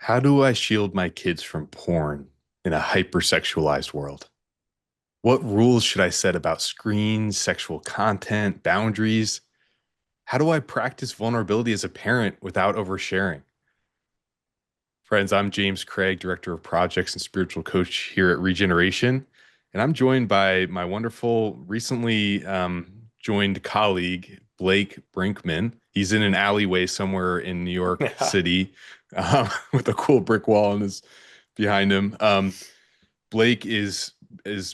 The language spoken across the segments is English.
How do I shield my kids from porn in a hypersexualized world? What rules should I set about screens, sexual content, boundaries? How do I practice vulnerability as a parent without oversharing? Friends, I'm James Craig, Director of Projects and Spiritual Coach here at Regeneration. And I'm joined by my wonderful, recently joined colleague, Blake Brinkman. He's in an alleyway somewhere in New York City with a cool brick wall behind him. Blake has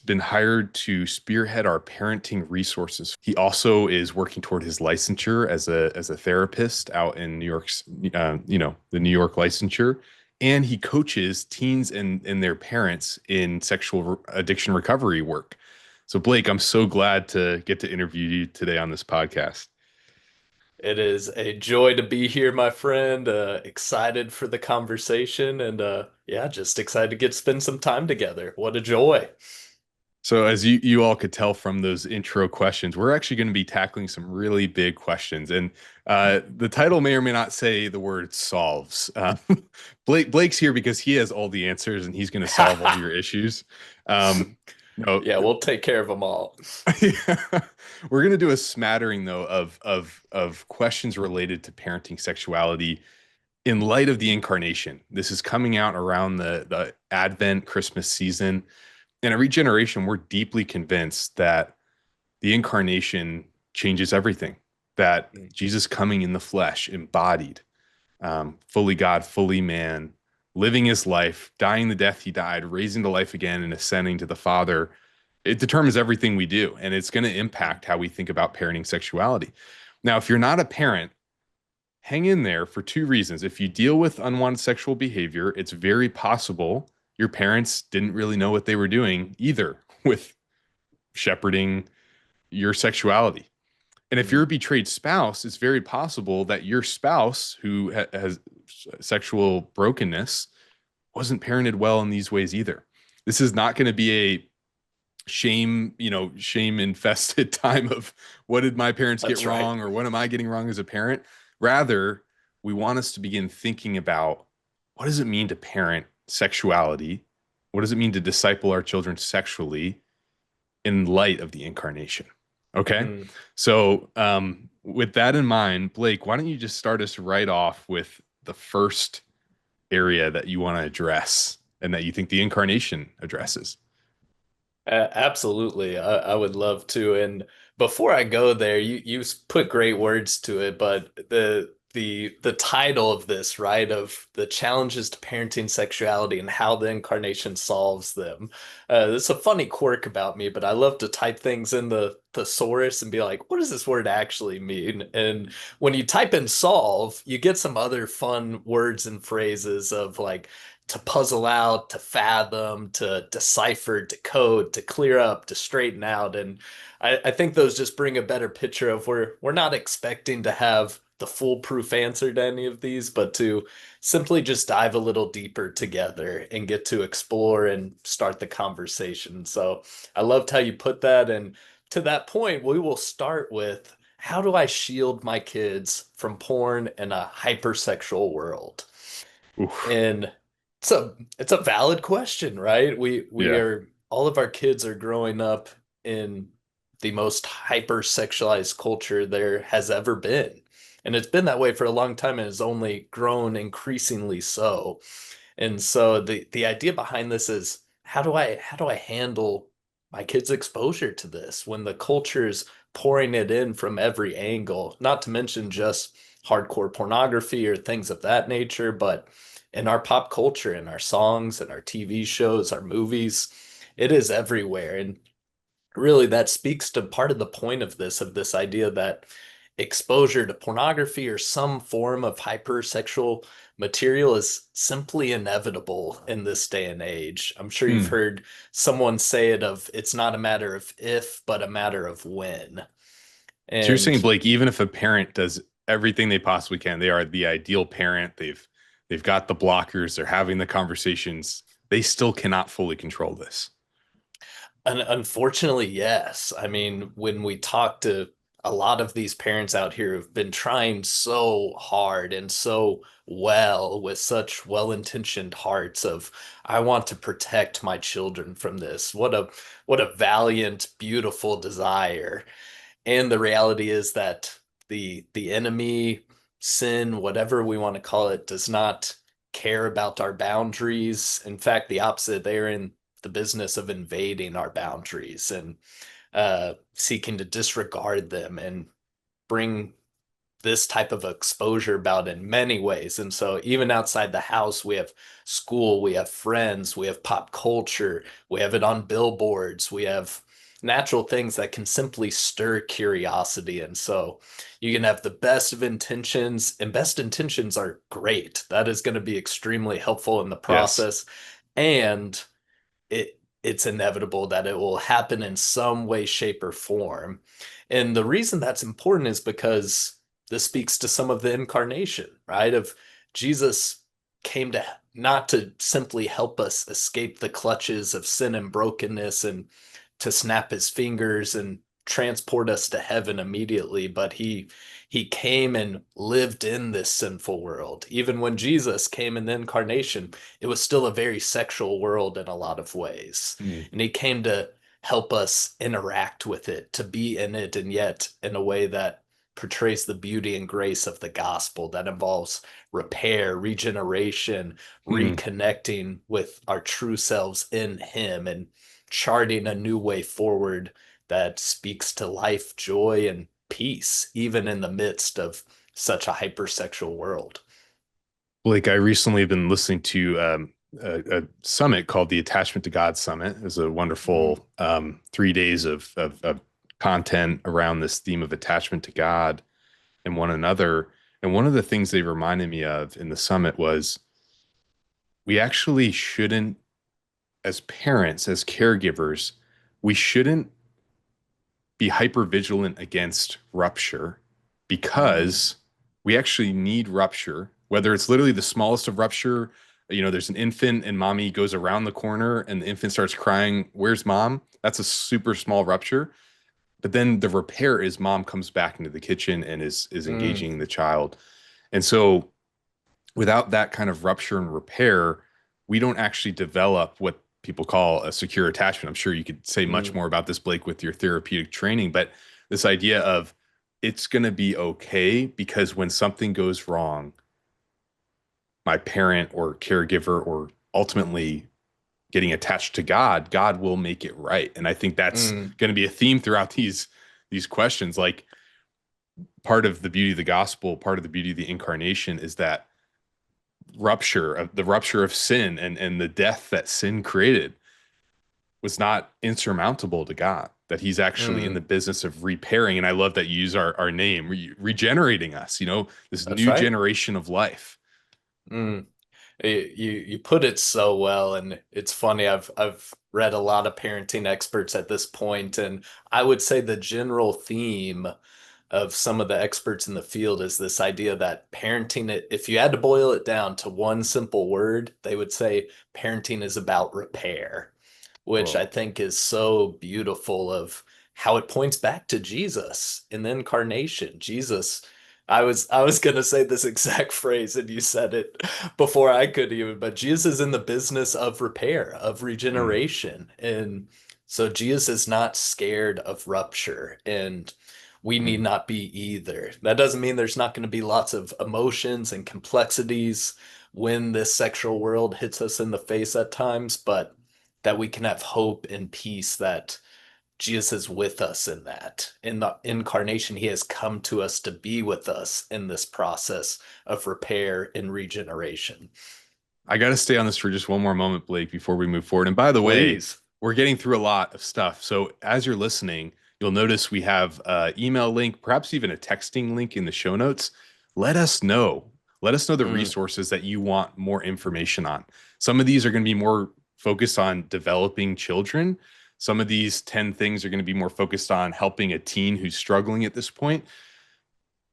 been hired to spearhead our parenting resources. He also is working toward his licensure as a therapist out in New York's, the New York licensure, and he coaches teens and their parents in sexual addiction recovery work. So, Blake, I'm so glad to get to interview you today on this podcast. It is a joy to be here, my friend. Excited for the conversation and yeah, just excited to get to spend some time together. What a joy. So, as you all could tell from those intro questions, we're actually going to be tackling some really big questions, and the title may or may not say the word solves. Blake's here because he has all the answers, and he's going to solve all your issues. Um, no, Yeah, we'll take care of them all. we're going to do a smattering though of questions related to parenting sexuality in light of the incarnation. This is coming out around the Advent Christmas season. In a regeneration, we're deeply convinced that the incarnation changes everything, that Jesus coming in the flesh, embodied, fully God, fully man, living his life, dying the death he died, raising to life again, and ascending to the Father, it determines everything we do. And it's going to impact how we think about parenting sexuality. Now, if you're not a parent, hang in there for two reasons. If you deal with unwanted sexual behavior, it's very possible your parents didn't really know what they were doing either with shepherding your sexuality. And if you're a Mm, betrayed spouse, it's very possible that your spouse who has sexual brokenness wasn't parented well in these ways either. This is not going to be a shame infested time of what did my parents get that's right. wrong or what am I getting wrong as a parent. Rather, we want us to begin thinking about what does it mean to parent sexuality? What does it mean to disciple our children sexually in light of the incarnation? Okay. Mm. So, with that in mind, Blake, why don't you just start us right off with the first area that you want to address and that you think the incarnation addresses? Absolutely. I would love to. And before I go there, you put great words to it, but the title of this, right, of the challenges to parenting sexuality and how the incarnation solves them. It's a funny quirk about me, but I love to type things in the thesaurus and be like, what does this word actually mean? And when you type in solve, you get some other fun words and phrases of like to puzzle out, to fathom, to decipher, to code, to clear up, to straighten out. And I think those just bring a better picture of we're not expecting to have the foolproof answer to any of these, but to simply just dive a little deeper together and get to explore and start the conversation. So I loved how you put that. And to that point, we will start with how do I shield my kids from porn in a hypersexual world? Oof. And it's a valid question, right? We Yeah. are all of our kids are growing up in the most hyper-sexualized culture there has ever been. And it's been that way for a long time and has only grown increasingly so. And so the idea behind this is how do I handle my kids' exposure to this when the culture's pouring it in from every angle, not to mention just hardcore pornography or things of that nature, but in our pop culture, in our songs, and our TV shows, our movies, it is everywhere. And really that speaks to part of the point of this idea that exposure to pornography or some form of hypersexual material is simply inevitable in this day and age. I'm sure you've Hmm. heard someone say it of it's not a matter of if, but a matter of when. So you're saying, And Blake, even if a parent does everything they possibly can, they are the ideal parent, they've got the blockers, they're having the conversations, they still cannot fully control this. unfortunately, yes. I mean, when we talk to a lot of these parents out here have been trying so hard and so well with such well-intentioned hearts of I want to protect my children from this. What a valiant, beautiful desire. And the reality is that the enemy, sin, whatever we want to call it, does not care about our boundaries. In fact, the opposite, they're in the business of invading our boundaries and seeking to disregard them and bring this type of exposure about in many ways. And so even outside the house, we have school, we have friends, we have pop culture, we have it on billboards, we have natural things that can simply stir curiosity. And so you can have the best of intentions, and best intentions are great. That is going to be extremely helpful in the Yes. process. And it's inevitable that it will happen in some way, shape, or form. And the reason that's important is because this speaks to some of the incarnation, right? Of Jesus came to not to simply help us escape the clutches of sin and brokenness and to snap his fingers and transport us to heaven immediately, but he came and lived in this sinful world. Even when Jesus came in the incarnation, it was still a very sexual world in a lot of ways. Mm, And he came to help us interact with it, to be in it, and yet in a way that portrays the beauty and grace of the gospel that involves repair, regeneration, mm. reconnecting with our true selves in him and charting a new way forward that speaks to life, joy, and peace, even in the midst of such a hypersexual world. Blake, I recently have been listening to a summit called the Attachment to God Summit. It was a Mm, wonderful 3 days of content around this theme of attachment to God and one another. And one of the things they reminded me of in the summit was we actually shouldn't, as parents, as caregivers, we shouldn't be hyper vigilant against rupture mm, because we actually need rupture, whether it's literally the smallest of rupture. There's an infant and mommy goes around the corner and the infant starts crying, "Where's mom?" That's a super small rupture. But then the repair is mom comes back into the kitchen and is mm, engaging the child. And so without that kind of rupture and repair, we don't actually develop what people call a secure attachment. I'm sure you could say much mm, more about this, Blake, with your therapeutic training, but this idea of it's going to be okay because when something goes wrong, my parent or caregiver or ultimately getting attached to God, God will make it right. And I think that's mm, going to be a theme throughout these questions. Like part of the beauty of the gospel, part of the beauty of the incarnation is that rupture of sin and the death that sin created was not insurmountable to God, that he's actually in the mm. business of repairing. And I love that you use our name, regenerating us, this That's new right. generation of life. Mm. You put it so well, and it's funny. I've read a lot of parenting experts at this point, and I would say the general theme of some of the experts in the field is this idea that parenting, if you had to boil it down to one simple word, they would say parenting is about repair, which I Whoa. think is so beautiful of how it points back to Jesus in the incarnation. Jesus, I was gonna say this exact phrase and you said it before I could even, but Jesus is in the business of repair, of Mm, regeneration. And so Jesus is not scared of rupture, and we need mm. not be either. That doesn't mean there's not going to be lots of emotions and complexities when this sexual world hits us in the face at times, but that we can have hope and peace that Jesus is with us in that. In the incarnation, he has come to us to be with us in this process of repair and regeneration. I got to stay on this for just one more moment, Blake, before we move forward. And by the way, Please. we're getting through a lot of stuff. So as you're listening, you'll notice we have an email link, perhaps even a texting link in the show notes. Let us know. Let us know the Mm, resources that you want more information on. Some of these are going to be more focused on developing children. Some of these 10 things are going to be more focused on helping a teen who's struggling at this point.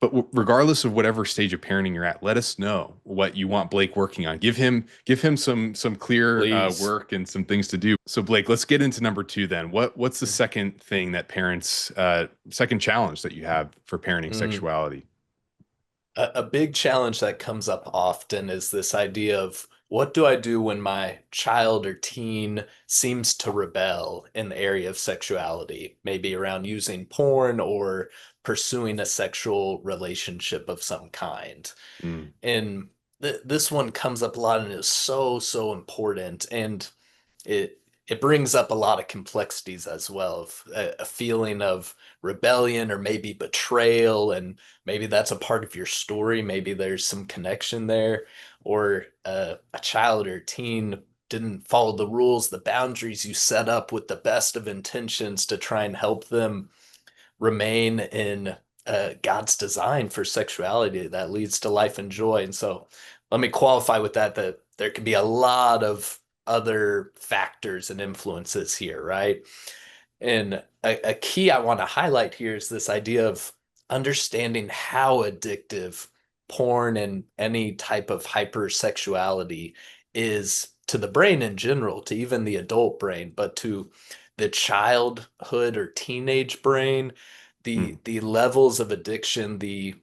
But regardless of whatever stage of parenting you're at, let us know what you want Blake working on. Give him some clear Please. work and some things to do. So Blake, let's get into number two then. What's the second thing that parents second challenge that you have for parenting Mm. sexuality? A big challenge that comes up often is this idea of what do I do when my child or teen seems to rebel in the area of sexuality, maybe around using porn or pursuing a sexual relationship of some kind. Mm, And this one comes up a lot and is so, so important. And it brings up a lot of complexities as well, of a feeling of rebellion or maybe betrayal, and maybe that's a part of your story. Maybe there's some connection there, or a child or teen didn't follow the rules, the boundaries you set up with the best of intentions to try and help them remain in God's design for sexuality that leads to life and joy. And so let me qualify with that there can be a lot of other factors and influences here, right? And a key I want to highlight here is this idea of understanding how addictive porn and any type of hypersexuality is to the brain in general, to even the adult brain, but to the childhood or teenage brain, mm, the levels of addiction, the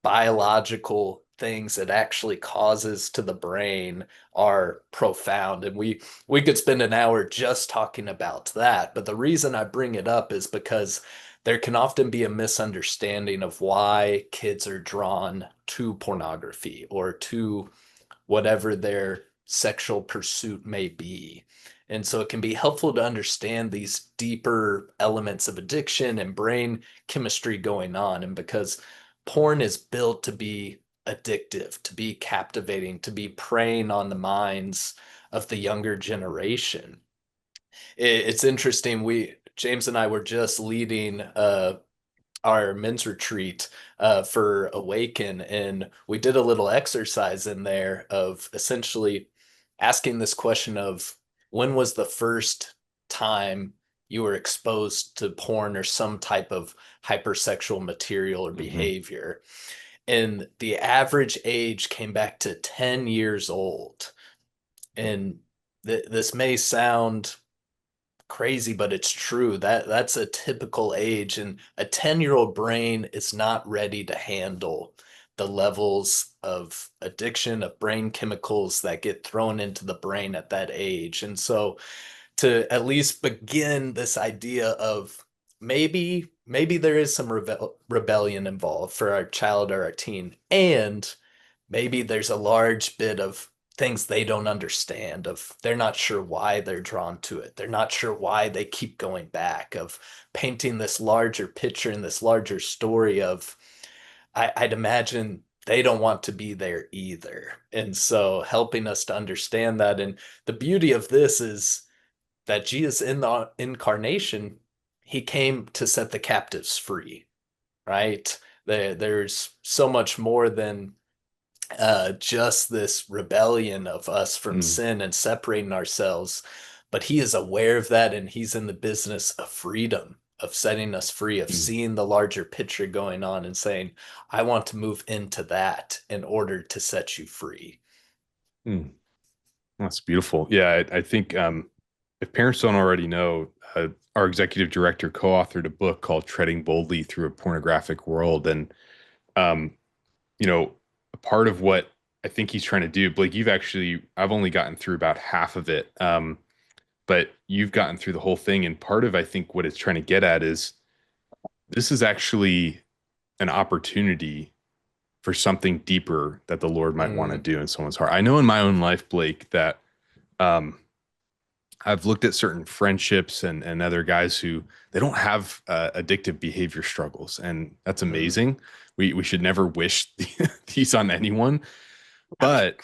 biological things it actually causes to the brain are profound. And we could spend an hour just talking about that. But the reason I bring it up is because there can often be a misunderstanding of why kids are drawn to pornography or to whatever their sexual pursuit may be. And so it can be helpful to understand these deeper elements of addiction and brain chemistry going on. And because porn is built to be addictive, to be captivating, to be preying on the minds of the younger generation. It's interesting. James and I were just leading our men's retreat for Awaken, and we did a little exercise in there of essentially asking this question of when was the first time you were exposed to porn or some type of hypersexual material or hmm behavior? And the average age came back to 10 years old. And this may sound crazy, but it's true. That's a typical age, and a 10-year-old brain is not ready to handle the levels of addiction of brain chemicals that get thrown into the brain at that age. And so to at least begin this idea of maybe there is some rebellion involved for our child or our teen, and maybe there's a large bit of things they don't understand, of they're not sure why they're drawn to it, they're not sure why they keep going back, of painting this larger picture and this larger story of I'd imagine they don't want to be there either. And so helping us to understand that. And the beauty of this is that Jesus in the incarnation, he came to set the captives free, right? There's so much more than just this rebellion of us from mm, sin and separating ourselves. But he is aware of that, and he's in the business of freedom, of setting us free, of mm, seeing the larger picture going on and saying, I want to move into that in order to set you free. mm. That's beautiful. Yeah, I think if parents don't already know, our executive director co-authored a book called "Treading Boldly Through a Pornographic World," and um, a part of what I think he's trying to do, Blake, I've only gotten through about half of it, but you've gotten through the whole thing, and part of I think what it's trying to get at is this is actually an opportunity for something deeper that the Lord might want to Mm, do in someone's heart. I know in my own life, Blake, that um, I've looked at certain friendships and other guys who they don't have addictive behavior struggles, and that's mm, amazing. We should never wish these on anyone, but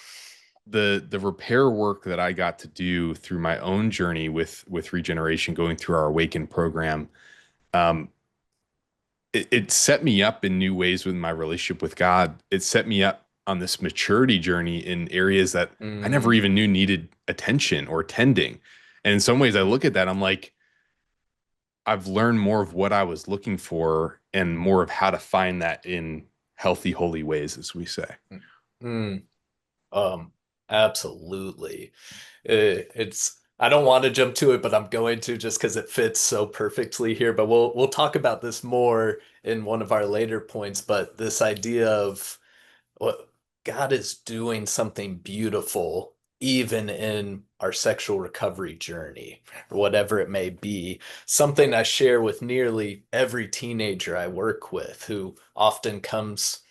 the repair work that I got to do through my own journey with regeneration, going through our Awaken program, um, it set me up in new ways with my relationship with God. It set me up on this maturity journey in areas that I never mm, even knew needed attention or tending. And in some ways, I look at that, I'm like, I've learned more of what I was looking for and more of how to find that in healthy, holy ways, as we say. Mm, um, absolutely. It's I don't want to jump to it, but I'm going to just because it fits so perfectly here. But we'll talk about this more in one of our later points. But this idea of what God is doing something beautiful even in our sexual recovery journey, or whatever it may be. Something I share with nearly every teenager I work with who often comes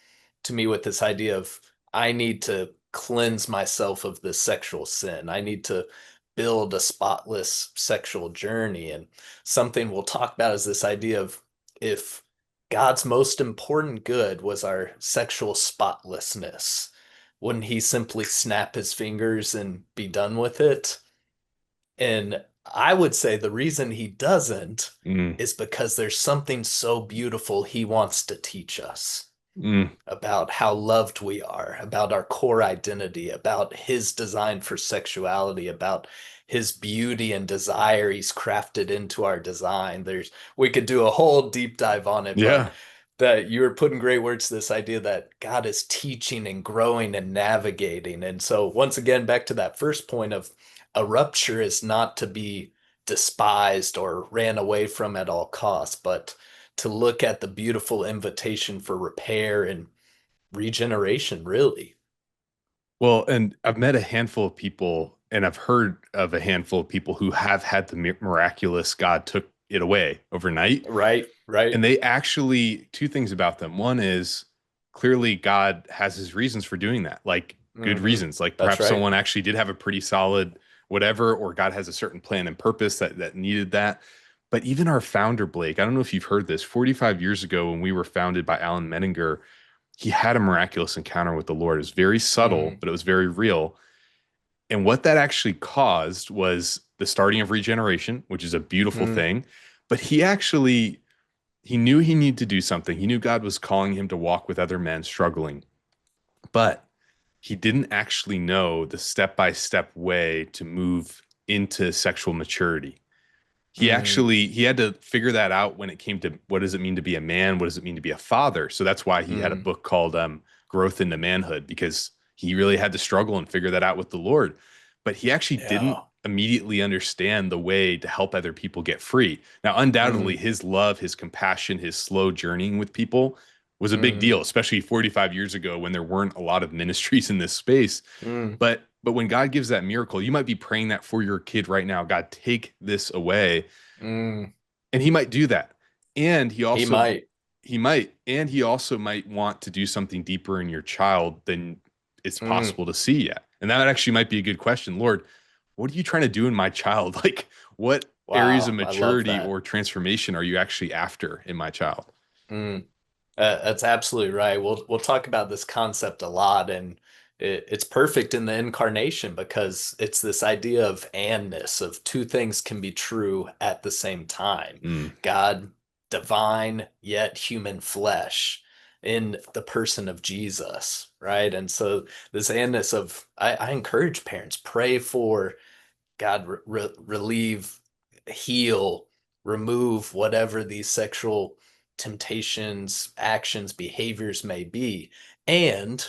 to me with this idea of I need to cleanse myself of this sexual sin. I need to build a spotless sexual journey. And something we'll talk about is this idea of if God's most important good was our sexual spotlessness, wouldn't he simply snap his fingers and be done with it? And I would say the reason he doesn't Mm, is because there's something so beautiful he wants to teach us mm, about how loved we are, about our core identity, about his design for sexuality, about his beauty and desire he's crafted into our design. We could do a whole deep dive on it, but yeah. that you were putting great words to this idea that God is teaching and growing and navigating. And so once again, back to that first point of a rupture is not to be despised or ran away from at all costs, but to look at the beautiful invitation for repair and regeneration, really. Well, and I've met a handful of people, and I've heard of a handful of people who have had the miraculous God took it away overnight. Right, right. And they actually, two things about them. One is clearly God has his reasons for doing that, like good Hmm. reasons. Like That's perhaps right. someone actually did have a pretty solid whatever, or God has a certain plan and purpose that needed that. But even our founder, Blake, I don't know if you've heard this, 45 years ago when we were founded by Alan Menninger, he had a miraculous encounter with the Lord. It was very subtle, Mm, but it was very real. And what that actually caused was the starting of regeneration, which is a beautiful mm, thing. But he knew he needed to do something. He knew God was calling him to walk with other men struggling, but he didn't actually know the step-by-step way to move into sexual maturity. mm, He had to figure that out when it came to what does it mean to be a man? What does it mean to be a father? So that's why he had a mm. book called Growth into Manhood, because he really had to struggle and figure that out with the Lord. But he actually didn't Yeah. immediately understand the way to help other people get free. Now, undoubtedly, Mm, his love, his compassion, his slow journeying with people was a big mm, deal, especially 45 years ago when there weren't a lot of ministries in this space. mm, But when God gives that miracle, you might be praying that for your kid right now. God, take this away, mm. and he might do that. And He might. he also might want to do something deeper in your child than it's Mm. possible to see yet. And that actually might be a good question. Lord, what are you trying to do in my child? Like, what areas of Wow. I love maturity that. or transformation are you actually after in my child? Mm. That's absolutely right. We'll talk about this concept a lot, and it's perfect in the incarnation because it's this idea of andness, of two things can be true at the same time. Mm, God, divine yet human flesh in the person of Jesus, right? And so this andness of I encourage parents, pray for God relieve, heal, remove whatever these sexual temptations, actions, behaviors may be, and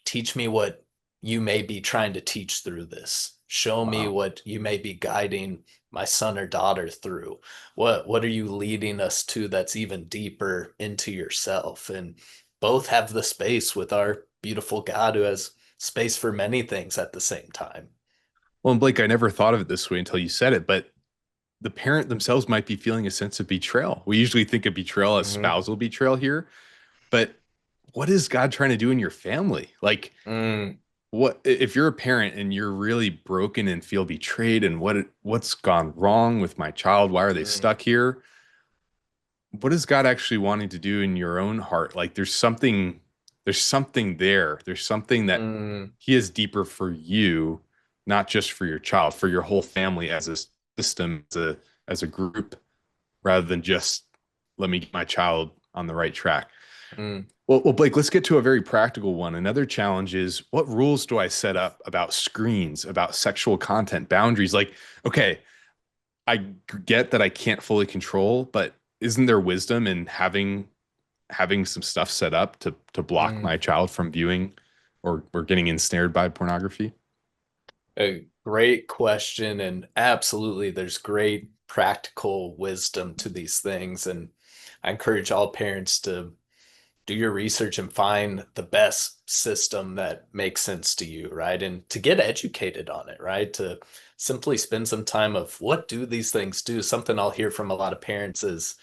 teach me what you may be trying to teach through this. Show me wow. what you may be guiding my son or daughter through. What are you leading us to that's even deeper into yourself? And both have the space with our beautiful God who has space for many things at the same time. Well, and Blake, I never thought of it this way until you said it, but the parent themselves might be feeling a sense of betrayal. We usually think of betrayal as Hmm. spousal betrayal here, but what is God trying to do in your family? Like, Mm, what if you're a parent and you're really broken and feel betrayed, and what's gone wrong with my child? Why are they mm, stuck here? What is God actually wanting to do in your own heart? Like, there's something there. There's something that mm, he is deeper for you, not just for your child, for your whole family as a system, as a group, rather than just let me get my child on the right track. mm, Well, Blake, let's get to a very practical one. Another challenge is, what rules do I set up about screens, about sexual content, boundaries? Like, okay, I get that I can't fully control, but isn't there wisdom in having some stuff set up to block Mm. my child from viewing or getting ensnared by pornography? A great question, and absolutely, there's great practical wisdom to these things. And I encourage all parents to do your research and find the best system that makes sense to you, right? And to get educated on it, right? To simply spend some time of what do these things do? Something I'll hear from a lot of parents is,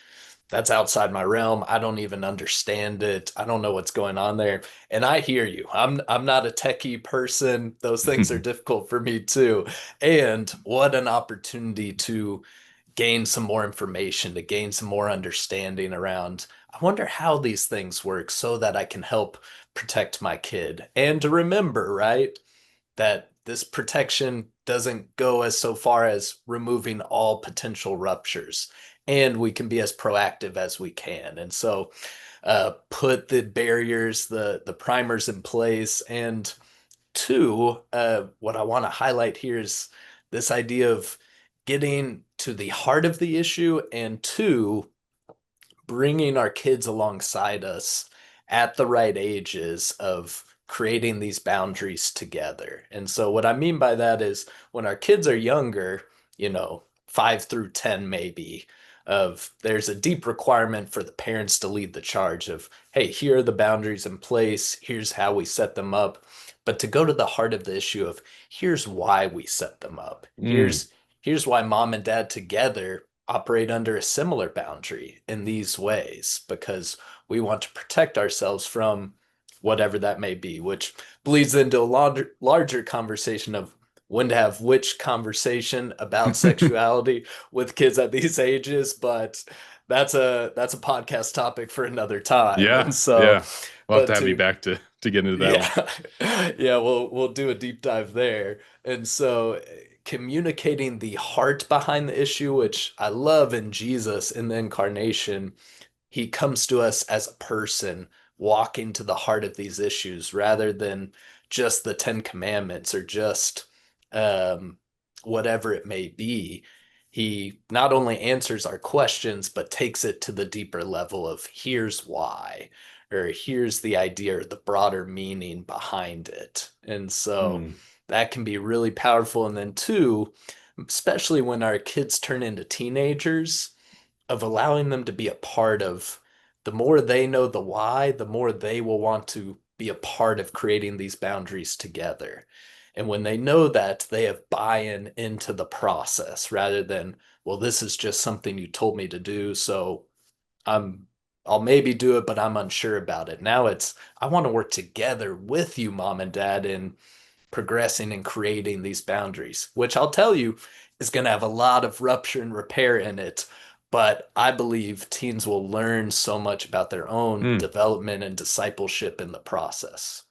that's outside my realm. I don't even understand it. I don't know what's going on there. And I hear you. I'm not a techie person. Those things are difficult for me too. And what an opportunity to gain some more information, to gain some more understanding around, I wonder how these things work so that I can help protect my kid. And to remember, right, that this protection doesn't go as so far as removing all potential ruptures. And we can be as proactive as we can. And so put the barriers, the primers in place. And two, what I want to highlight here is this idea of getting to the heart of the issue, and two, bringing our kids alongside us at the right ages of creating these boundaries together. And so, what I mean by that is when our kids are younger, 5 through 10, maybe, of there's a deep requirement for the parents to lead the charge of, hey, here are the boundaries in place, here's how we set them up. But to go to the heart of the issue of here's why we set them up. Mm, Here's why mom and dad together operate under a similar boundary in these ways because we want to protect ourselves from whatever that may be, which bleeds into a larger conversation of when to have which conversation about sexuality with kids at these ages. But that's a podcast topic for another time. And yeah, so, yeah. We'll have to but have you to back to get into that one. yeah, yeah, we'll do a deep dive there. And so communicating the heart behind the issue, which I love in Jesus in the incarnation, he comes to us as a person walking to the heart of these issues rather than just the Ten Commandments or just um, whatever it may be. He not only answers our questions, but takes it to the deeper level of here's why, or here's the idea or the broader meaning behind it. And so Mm, that can be really powerful. And then, two, especially when our kids turn into teenagers, of allowing them to be a part of the more they know the why, the more they will want to be a part of creating these boundaries together. And when they know that, they have buy-in into the process rather than, well, this is just something you told me to do, so I'm I'll maybe do it, but I'm unsure about it. Now it's I want to work together with you, mom and dad, in progressing and creating these boundaries, which I'll tell you is going to have a lot of rupture and repair in it. But I believe teens will learn so much about their own mm. development and discipleship in the process.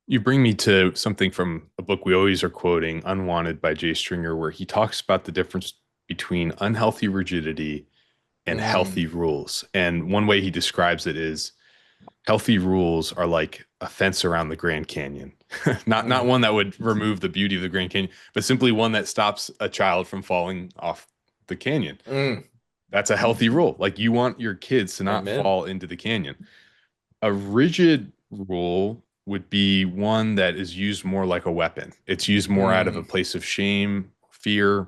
You bring me to something from a book we always are quoting, Unwanted by Jay Stringer, where he talks about the difference between unhealthy rigidity and Mm, healthy rules. And one way he describes it is healthy rules are like a fence around the Grand Canyon. Not mm, one that would remove the beauty of the Grand Canyon, but simply one that stops a child from falling off the canyon. mm. That's a healthy rule. Like you want your kids to not Amen. fall into the canyon. A rigid rule would be one that is used more like a weapon. It's used more out of a Mm, place of shame, fear,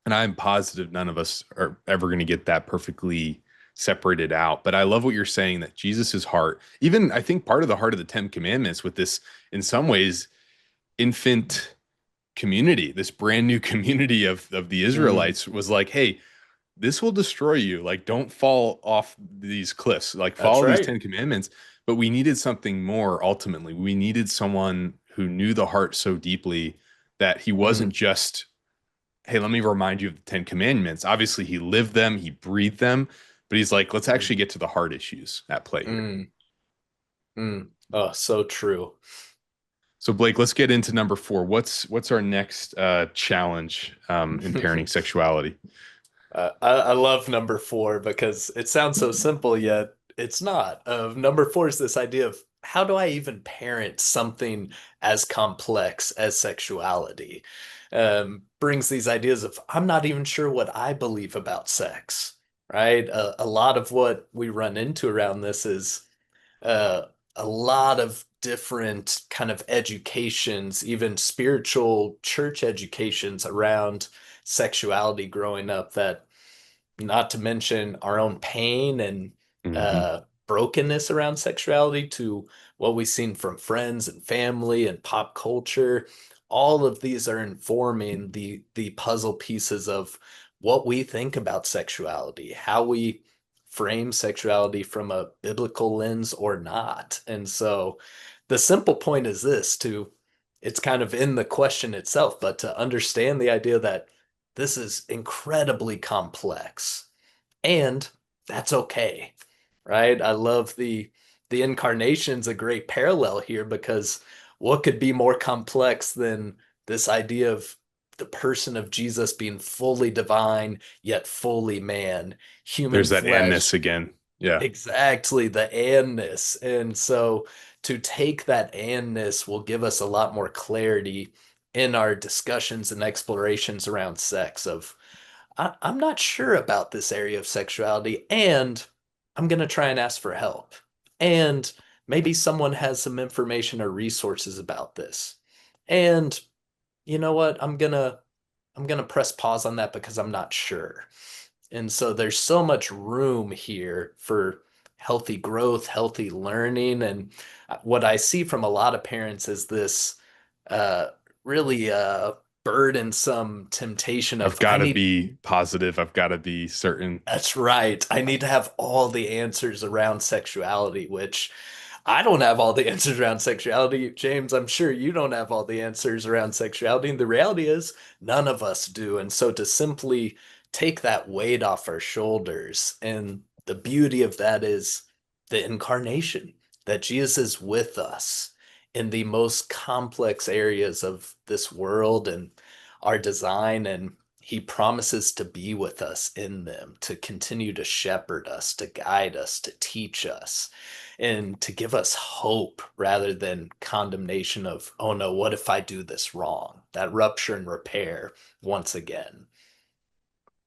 and I'm positive none of us are ever going to get that perfectly separated out. But I love what you're saying that Jesus's heart, even I think part of the heart of the Ten Commandments with this, in some ways, infant community, this brand new community of the mm. Israelites was like, hey, this will destroy you. Like, don't fall off these cliffs. Like, That's follow these right. 10 commandments. But we needed something more ultimately. We needed someone who knew the heart so deeply that he wasn't Mm, just, hey, let me remind you of the 10 commandments. Obviously, he lived them, he breathed them, but he's like, let's mm, actually get to the heart issues at play here. mm, mm. Oh, so true. So, Blake, let's get into number four. What's our next challenge in parenting sexuality? I love number four because it sounds so simple, yet it's not. Number four is this idea of how do I even parent something as complex as sexuality? Brings these ideas of I'm not even sure what I believe about sex. right? A lot of what we run into around this is uh, a lot of different kind of educations, even spiritual church educations around sexuality growing up that not to mention our own pain and Hmm. brokenness around sexuality to what we've seen from friends and family and pop culture. All of these are informing the puzzle pieces of what we think about sexuality, how we frame sexuality from a biblical lens or not. And so the simple point is this to it's kind of in the question itself, but to understand the idea that this is incredibly complex and that's okay, right? I love the incarnation's a great parallel here because what could be more complex than this idea of the person of Jesus being fully divine yet fully man, human There's that anness flesh, again. Yeah. exactly the anness. And so to take that anness will give us a lot more clarity in our discussions and explorations around sex of I'm not sure about this area of sexuality, and I'm going to try and ask for help. And maybe someone has some information or resources about this. And you know what? I'm going to press pause on that because I'm not sure. And so there's so much room here for healthy growth, healthy learning. And what I see from a lot of parents is this uh, really burdensome temptation I've of, got I to need, be positive. I've got to be certain. that's right, I need to have all the answers around sexuality, which I don't have all the answers around sexuality. James, I'm sure you don't have all the answers around sexuality. And the reality is, none of us do. And so to simply take that weight off our shoulders, and the beauty of that is the incarnation, that Jesus is with us in the most complex areas of this world and our design. And he promises to be with us in them, to continue to shepherd us, to guide us, to teach us and to give us hope rather than condemnation of, oh no, what if I do this wrong? That rupture and repair once again.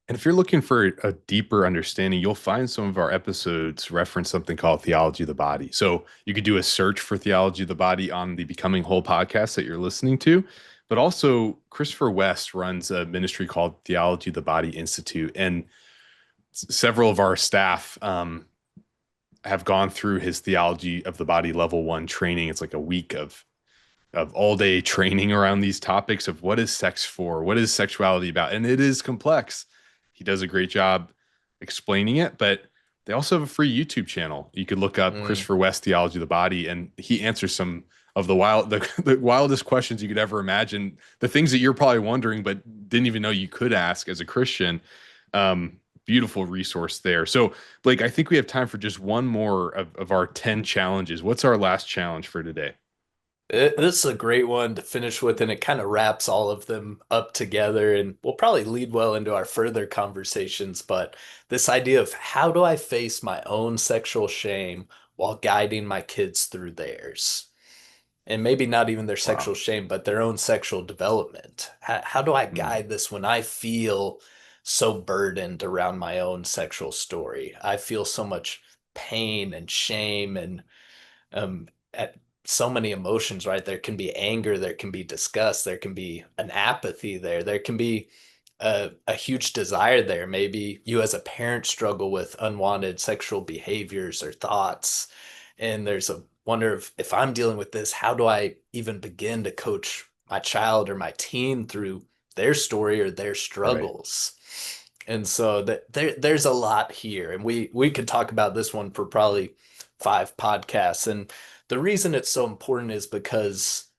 And if you're looking for a deeper understanding, you'll find some of our episodes reference something called theology of the body. So you could do a search for theology of the body on the Becoming Whole podcast that you're listening to. But also, Christopher West runs a ministry called Theology of the Body Institute. And several of our staff have gone through his Theology of the Body level one training. It's like a week of all day training around these topics of what is sex for, what is sexuality about, and it is complex. He does a great job explaining it, but they also have a free YouTube channel. You could look up Mm. Christopher West Theology of the Body, and he answers some of the wildest questions you could ever imagine, the things that you're probably wondering but didn't even know you could ask as a Christian. Beautiful resource there. So, Blake, I think we have time for just one more of our 10 challenges. What's our last challenge for today? This is a great one to finish with, and it kind of wraps all of them up together and will probably lead well into our further conversations. But this idea of how do I face my own sexual shame while guiding my kids through theirs? And maybe not even their Wow. sexual shame, but their own sexual development. How do I Mm, guide this when I feel so burdened around my own sexual story? I feel so much pain and shame and at so many emotions, right? There can be anger, there can be disgust, there can be an apathy there, there can be a huge desire there. Maybe you as a parent struggle with unwanted sexual behaviors or thoughts. And there's a wonder of if I'm dealing with this, how do I even begin to coach my child or my teen through their story or their right. struggles? And so there's a lot here. And we could talk about this one for probably 5 podcasts. And the reason it's so important is because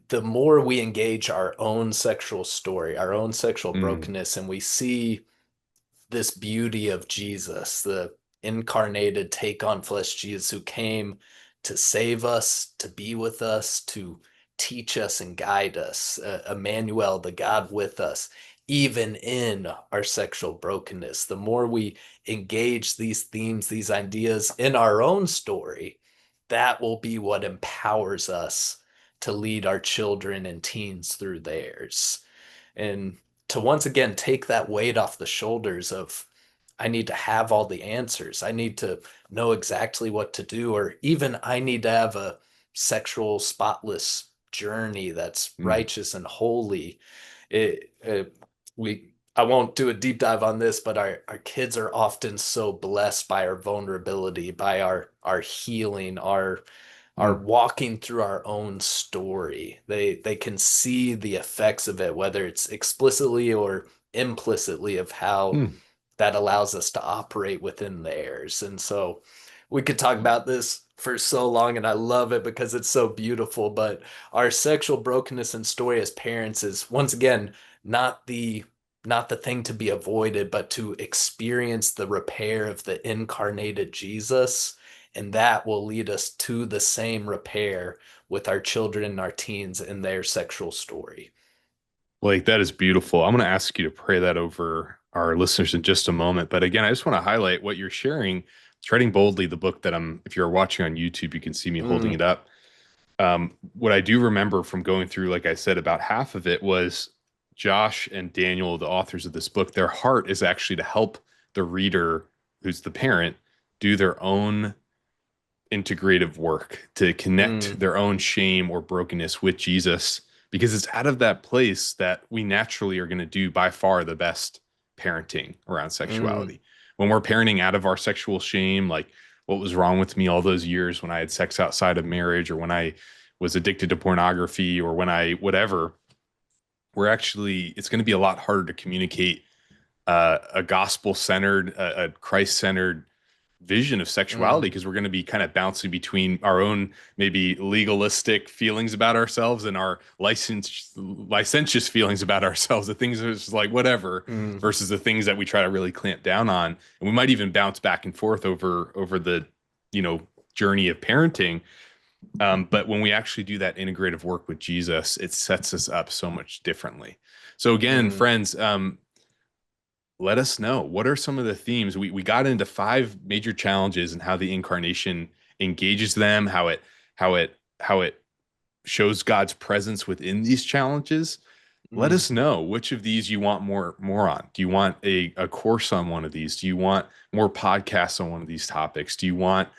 the more we engage our own sexual story, our own sexual Mm, brokenness, and we see this beauty of Jesus, the incarnated take on flesh Jesus who came to save us, to be with us, to teach us and guide us, Emmanuel, the God with us, even in our sexual brokenness. The more we engage these themes, these ideas in our own story, that will be what empowers us to lead our children and teens through theirs. And to once again take that weight off the shoulders of I need to have all the answers. I need to know exactly what to do, or even I need to have a sexual spotless journey that's Mm, righteous and holy. I won't do a deep dive on this, but our kids are often so blessed by our vulnerability, by our healing, our mm, walking through our own story. They can see the effects of it, whether it's explicitly or implicitly, of how mm. that allows us to operate within theirs. And so we could talk about this for so long, and I love it because it's so beautiful. But our sexual brokenness and story as parents is, once again, not the not the thing to be avoided, but to experience the repair of the incarnated Jesus. And that will lead us to the same repair with our children and our teens in their sexual story. Like that is beautiful. I'm going to ask you to pray that over our listeners in just a moment. But again, I just want to highlight what you're sharing. Treading Boldly, the book that if you're watching on YouTube, you can see me holding Mm, it up. What I do remember from going through, like I said, about half of it was Josh and Daniel, the authors of this book, their heart is actually to help the reader, who's the parent, do their own integrative work to connect mm, their own shame or brokenness with Jesus, because it's out of that place that we naturally are going to do by far the best parenting around mm, sexuality. When we're parenting out of our sexual shame, like what was wrong with me all those years when I had sex outside of marriage, or when I was addicted to pornography, or when I whatever, it's going to be a lot harder to communicate a gospel centered, a Christ centered vision of sexuality, mm, because we're going to be kind of bouncing between our own maybe legalistic feelings about ourselves and our licentious feelings about ourselves, the things that are just like whatever, mm, versus the things that we try to really clamp down on. And we might even bounce back and forth over the, you know, journey of parenting. But when we actually do that integrative work with Jesus, it sets us up so much differently. So again, mm, friends, let us know, what are some of the themes. We got into five major challenges and how the incarnation engages them, how it shows God's presence within these challenges. Let mm, us know which of these you want more on. Do you want a course on one of these? Do you want more podcasts on one of these topics? Do you want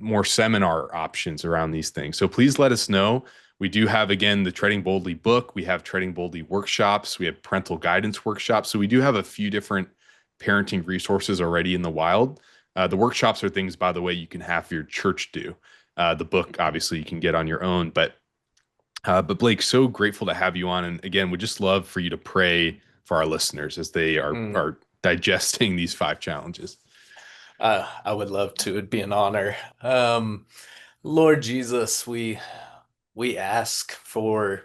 more seminar options around these things? So please let us know. We do have, again, the Treading Boldly book. We have Treading Boldly workshops. We have parental guidance workshops. So we do have a few different parenting resources already in the wild. The workshops are things, by the way, you can have your church do. The book, obviously, you can get on your own. But Blake, so grateful to have you on. And again, would just love for you to pray for our listeners as they are mm. are digesting these five challenges. I would love to. It'd be an honor. Lord Jesus, we ask for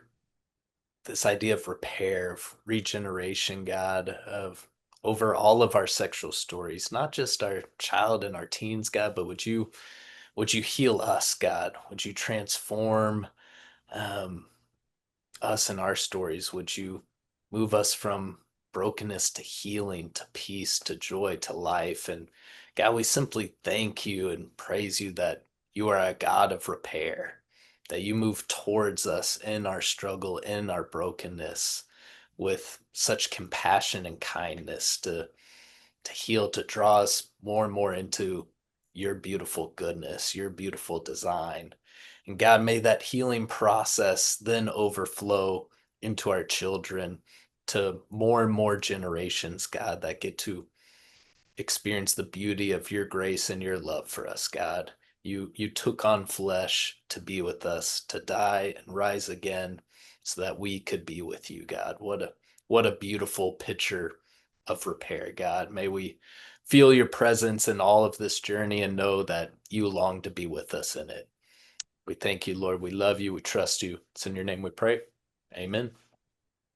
this idea of repair, of regeneration, God, of over all of our sexual stories, not just our child and our teens, God, but would you heal us, God? Would you transform um, us and our stories? Would you move us from brokenness to healing, to peace, to joy, to life? And God, we simply thank you and praise you that you are a God of repair, that you move towards us in our struggle, in our brokenness, with such compassion and kindness to heal, to draw us more and more into your beautiful goodness, your beautiful design. And God, may that healing process then overflow into our children, to more and more generations, God, that get to experience the beauty of your grace and your love for us, God. You took on flesh to be with us, to die and rise again so that we could be with you, God. What a beautiful picture of repair, God. May we feel your presence in all of this journey and know that you long to be with us in it. We thank you, Lord. We love you. We trust you. It's in your name we pray. Amen.